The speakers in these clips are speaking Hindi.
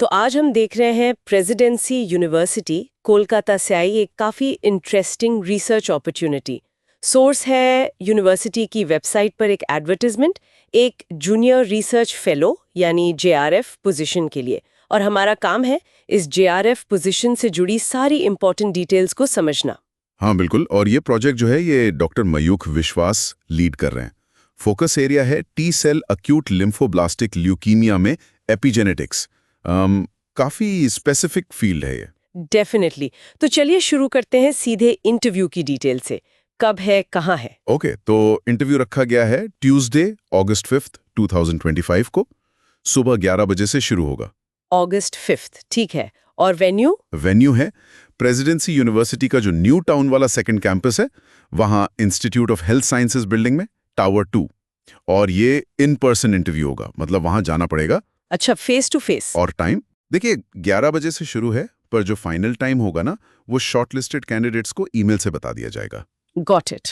तो आज हम देख रहे हैं प्रेसिडेंसी यूनिवर्सिटी कोलकाता से आई एक काफ़ी इंटरेस्टिंग रिसर्च अपॉर्चुनिटी। सोर्स है यूनिवर्सिटी की वेबसाइट पर एक एडवर्टाइजमेंट, एक जूनियर रिसर्च फेलो यानी जेआरएफ पोजीशन के लिए, और हमारा काम है इस जेआरएफ पोजीशन से जुड़ी सारी इंपॉर्टेंट डिटेल्स को समझना। हाँ बिल्कुल। और ये प्रोजेक्ट जो है ये डॉक्टर मयूख विश्वास लीड कर रहे हैं। फोकस एरिया है T cell acute lymphoblastic leukaemia में एपिजेनेटिक्स। काफी स्पेसिफिक फील्ड है ये। डेफिनेटली। तो चलिए शुरू करते हैं सीधे इंटरव्यू की डिटेल से। कब है, कहाँ है? ओके, तो इंटरव्यू रखा गया है ट्यूसडे अगस्त 5, 2025 को सुबह 11 बजे से शुरू होगा। अगस्त 5, ठीक है। और वेन्यू? वेन्यू है प्रेसिडेंसी यूनिवर्सिटी का जो न्यू टाउन वाला सेकंड कैंपस है, वहां institute of health sciences building में टावर 2। और ये इन पर्सन इंटरव्यू होगा, मतलब वहां जाना पड़ेगा। अच्छा, फेस टू फेस। और टाइम देखिए 11 बजे से शुरू है, पर जो फाइनल टाइम होगा ना वो शॉर्टलिस्टेड कैंडिडेट्स को ईमेल से बता दिया जाएगा। Got it.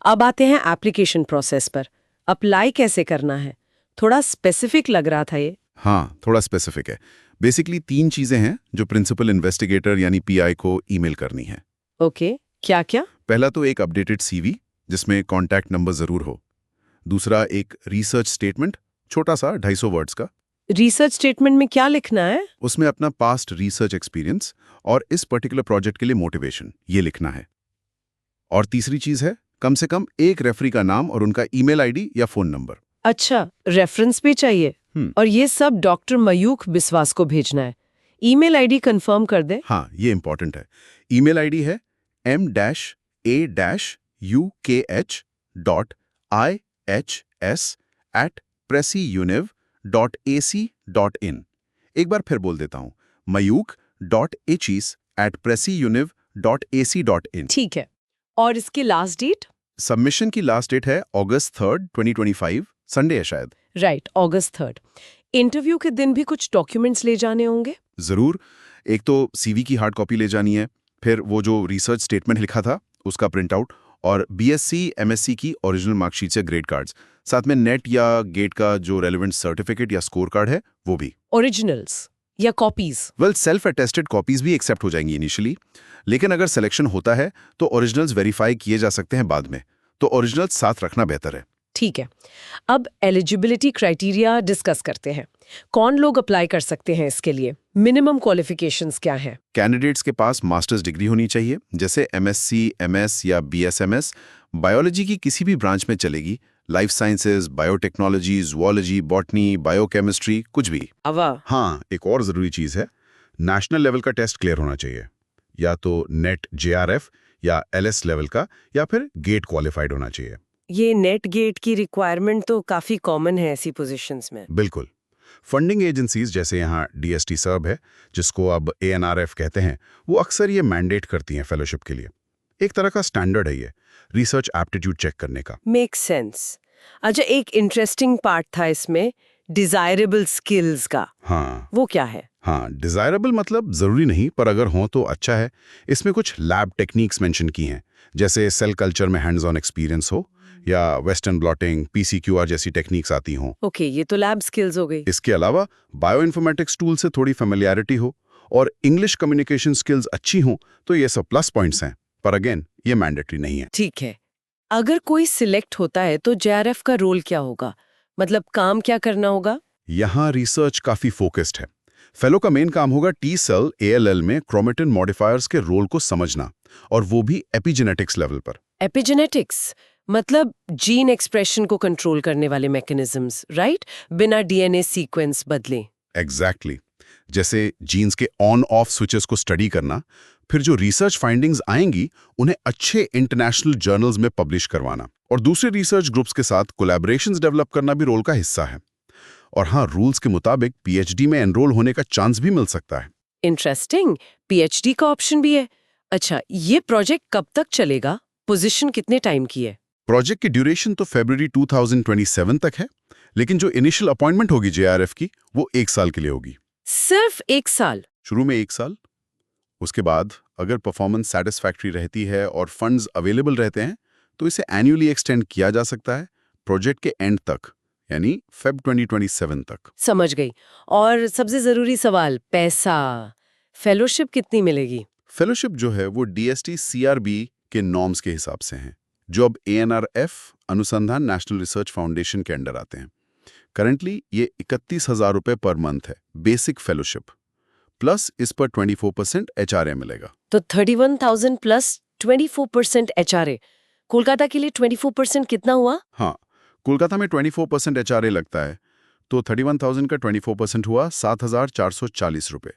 अब आते हैं एप्लीकेशन प्रोसेस पर। अप्लाई कैसे करना है? थोड़ा स्पेसिफिक लग रहा था ये। हाँ, थोड़ा स्पेसिफिक है। बेसिकली 3 चीजें हैं जो प्रिंसिपल इन्वेस्टिगेटर यानी पीआई को ईमेल करनी है। ओके, क्या क्या? पहला तो एक अपडेटेड सीवी जिसमें कॉन्टैक्ट नंबर जरूर हो। दूसरा एक रिसर्च स्टेटमेंट, छोटा सा 250 वर्ड्स का। रिसर्च स्टेटमेंट में क्या लिखना है? उसमें अपना पास्ट रिसर्च एक्सपीरियंस और इस पर्टिकुलर प्रोजेक्ट के लिए मोटिवेशन ये लिखना है। और तीसरी चीज है कम से कम एक रेफरी का नाम और उनका ईमेल आईडी या फोन नंबर। अच्छा, रेफरेंस भी चाहिए। और ये सब डॉक्टर मयूख बिस्वास को भेजना है। ईमेल आईडी कंफर्म कर दे। हाँ, ये इंपॉर्टेंट है। ईमेल आईडी है m-a-ukh.ihs@presiuniv.ac.in। एक बार फिर बोल देता हूँ, mayuk.his@presiuniv.ac.in। ठीक है। और इसकी लास्ट डेट? सबमिशन की लास्ट डेट है अगस्त 3, 2025, संडे है शायद। राइट, अगस्त 3। इंटरव्यू के दिन भी कुछ डॉक्यूमेंट्स ले जाने होंगे? जरूर। एक तो सीवी की हार्ड कॉपी ले जानी है, फिर वो जो रिसर्च स्टेटमेंट लिखा था उसका प्रिंट आउट, और बीएससी एमएससी की ओरिजिनल मार्कशीट या ग्रेड कार्ड्स, साथ में नेट या गेट का जो रेलेवेंट सर्टिफिकेट या स्कोर कार्ड है वो भी। ओरिजिनल्स या copies? Well, self attested copies भी एक्सेप्ट हो जाएंगी इनिशियली, लेकिन अगर सिलेक्शन होता है तो ओरिजिनल्स वेरीफाई किए जा सकते हैं बाद में, तो ओरिजिनल्स साथ रखना बेहतर है। ठीक है। अब एलिजिबिलिटी क्राइटेरिया डिस्कस करते हैं। कौन लोग अप्लाई कर सकते हैं इसके लिए? मिनिमम क्वालिफिकेशंस क्या हैं? कैंडिडेट्स के पास मास्टर्स डिग्री होनी चाहिए, जैसे एमएससी, एमएस या बीएसएमएस। बायोलॉजी की किसी भी ब्रांच में चलेगी, life sciences, biotechnology, zoology, botany, biochemistry, कुछ भी। हाँ, एक और जरूरी चीज है, नेशनल लेवल का टेस्ट क्लियर होना चाहिए, या तो नेट जेआरएफ या एलएस लेवल का, या फिर गेट क्वालिफाइड होना चाहिए। ये नेट गेट की रिक्वायरमेंट तो काफी कॉमन है ऐसी पोजीशंस में। बिल्कुल। फंडिंग एजेंसीज जैसे यहाँ डीएसटी सर्ब है, जिसको अब एएनआरएफ कहते हैं, वो अक्सर ये मैंडेट करती हैं फेलोशिप के लिए। एक तरह का स्टैंडर्ड है ये रिसर्च एप्टीट्यूड चेक करने का। Make sense. अच्छा, एक इंटरेस्टिंग पार्ट था इसमें, डिजायरेबल स्किल्स का। हाँ, वो क्या है? हाँ, डिजायरेबल मतलब जरूरी नहीं, पर अगर हो तो अच्छा है। इसमें कुछ लैब टेक्निक्स मेंशन की हैं, जैसे सेल कल्चर में हैंड्स ऑन एक्सपीरियंस हो, या वेस्टर्न ब्लॉटिंग, पीसीक्यूआर जैसी टेक्निक्स आती हों। ओके, ये तो लैब स्किल्स हो गई। इसके अलावा बायोइन्फॉर्मेटिक्स टूल से थोड़ी फेमिलियरिटी हो और इंग्लिश कम्युनिकेशन स्किल्स अच्छी हों, तो ये सब प्लस पॉइंट्स हैं, पर अगेन ये मैंडेटरी नहीं है। ठीक है। अगर कोई सिलेक्ट होता है तो जेआरएफ का रोल क्या होगा? मतलब काम क्या करना होगा? यहाँ रिसर्च काफी फोकस्ड है। फेलो का मेन काम होगा टी सेल एएलएल में क्रोमेटिन मॉडिफायर्स के रोल को समझना, और वो भी एपिजेनेटिक्स लेवल पर। एपिजेनेटिक्स मतलब जीन एक्सप्रेशन को कंट्रोल करने वाले मैकेनिज्म्स, राइट? बिना डीएनए सीक्वेंस बदले। एग्जैक्टली। जैसे जीन्स के ऑन ऑफ स्विचेस को स्टडी करना, फिर जो रिसर्च फाइंडिंग्स आएंगी उन्हें अच्छे इंटरनेशनल जर्नल्स में पब्लिश करवाना, और दूसरे रिसर्च ग्रुप्स के साथ कोलैबोरेशंस डेवलप करना भी रोल का हिस्सा है। और हाँ, रूल्स के मुताबिक पीएचडी में एनरोल होने का चांस भी मिल सकता है। इंटरेस्टिंग, पीएचडी का ऑप्शन भी है। अच्छा, ये प्रोजेक्ट कब तक चलेगा? पोजीशन कितने टाइम की है? प्रोजेक्ट की ड्यूरेशन तो फरवरी 2027 तक है, लेकिन जो इनिशियल अपॉइंटमेंट होगी जेआरएफ की वो 1 साल के लिए होगी। सिर्फ 1 साल? शुरू में 1 साल, उसके बाद अगर परफॉर्मेंस सेटिस्फैक्ट्री रहती है और फंड्स अवेलेबल रहते हैं तो इसे एनुअली एक्सटेंड किया जा सकता है, प्रोजेक्ट के एंड तक, यानी फेब 2027 तक। समझ गई। और सबसे ज़रूरी सवाल, पैसा। फेलोशिप कितनी मिलेगी? फेलोशिप जो है वो DST CRB के नॉर्म्स के हिसाब से हैं, जो अब ANRF अनुसंधान नेशनल रिसर्च फाउंडेशन के अंडर आते हैं। करंटली ये 31,000 रुपये पर मंथ है, बेसिक फेलोशिप, प्लस इस पर 24% HRA मिलेगा। तो 31,000 प्लस 24% HRA। कोलकाता के लिए 24% कितना हुआ? हाँ, कोलकाता में 24% HRA लगता है, तो 31,000 का 24% हुआ 7,440 रुपये,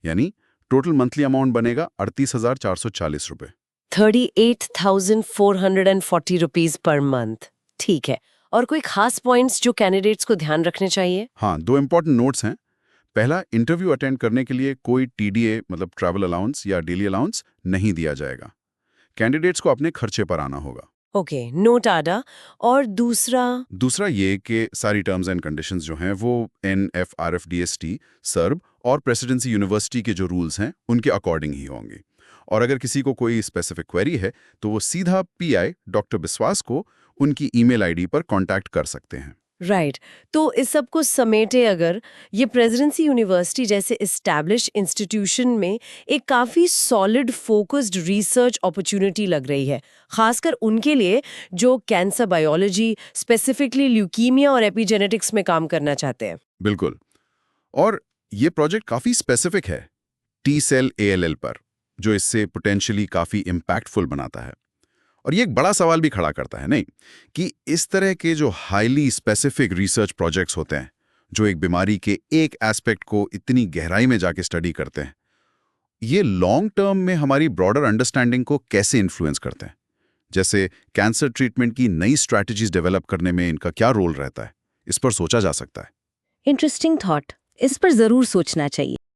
यानी टोटल मंथली अमाउंट बनेगा 38,440 रुपये। 38,440 रुपीस पर मंथ। ठीक है। और कोई खास पॉइंट्स जो कैंडिडेट्स को ध्यान रखने चाहिए? हाँ, 2 इंपॉर्टेंट नोट्स हैं। पहला, इंटरव्यू अटेंड करने के लिए कोई TDA मतलब ट्रैवल अलाउंस या डेली अलाउंस नहीं दिया जाएगा। कैंडिडेट्स को अपने खर्चे पर आना होगा। ओके, नोट आदा। और दूसरा ये कि सारी टर्म्स एंड कंडीशंस जो हैं वो NFRFDST, सर्ब और प्रेसिडेंसी यूनिवर्सिटी के जो रूल्स हैं उनके अकॉर्डिंग ही होंगे। और अगर किसी को कोई स्पेसिफिक क्वेरी है तो वो सीधा PI डॉक्टर बिस्वास को उनकी ईमेल ID पर कांटेक्ट कर सकते हैं। राइट। तो इस सब को समेटे अगर ये प्रेसिडेंसी यूनिवर्सिटी जैसे एस्टैब्लिश इंस्टीट्यूशन में एक काफ़ी सॉलिड फोकस्ड रिसर्च अपॉर्चुनिटी लग रही है, खासकर उनके लिए जो कैंसर बायोलॉजी, स्पेसिफिकली ल्यूकीमिया और एपिजेनेटिक्स में काम करना चाहते हैं। बिल्कुल। और ये प्रोजेक्ट काफ़ी स्पेसिफिक है T-सेल ALL पर, जो इससे पोटेंशियली काफ़ी इम्पैक्टफुल बनाता है। और ये एक बड़ा सवाल भी खड़ा करता है, नहीं, कि इस तरह के जो हाईली स्पेसिफिक रिसर्च प्रोजेक्ट्स होते हैं, जो एक बीमारी के एक एस्पेक्ट को इतनी गहराई में जाके स्टडी करते हैं, ये लॉन्ग टर्म में हमारी ब्रॉडर अंडरस्टैंडिंग को कैसे इन्फ्लुएंस करते हैं। जैसे कैंसर ट्रीटमेंट की नई स्ट्रैटेजीज डेवलप करने में इनका क्या रोल रहता है, इस पर सोचा जा सकता है। Interesting thought. इस पर जरूर सोचना चाहिए।